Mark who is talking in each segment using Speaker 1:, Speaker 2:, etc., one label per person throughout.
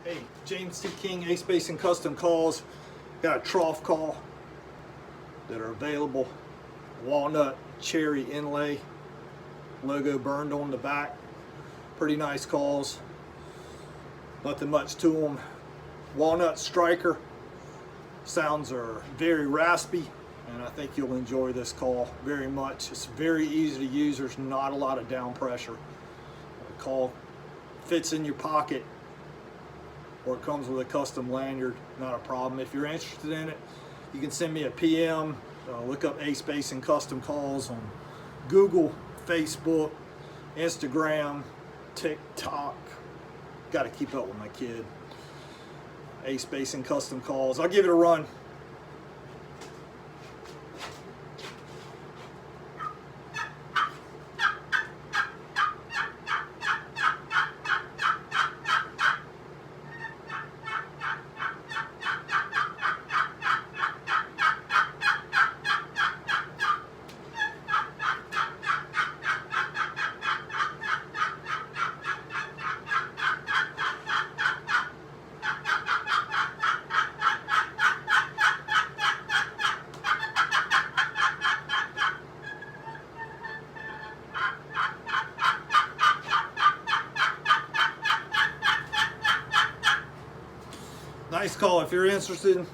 Speaker 1: Hey, James T. King, Ace Basin Custom Calls. Got a trough call that are available. Walnut cherry inlay, logo burned on the back. Pretty nice calls. Nothing much to them. Walnut striker. Sounds are very raspy, and I think you'll enjoy this call very much. It's very easy to use. There's not a lot of down pressure. The call fits in your pocket, or it comes with a custom lanyard. Not a problem. If you're interested in it, you can send me a PM. Look up Ace Basin Custom Calls on Google, Facebook, Instagram, TikTok. Got to keep up with my kid. Ace Basin Custom Calls. I'll give it a run. Nice call. If you're interested,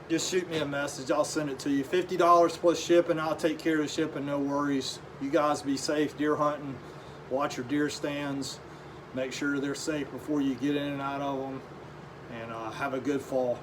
Speaker 1: just shoot me a message. I'll send it to you. $50 plus shipping. I'll take care of the shipping. No worries. You guys be safe deer hunting. Watch your deer stands. Make sure they're safe before you get in and out of them. And have a good fall.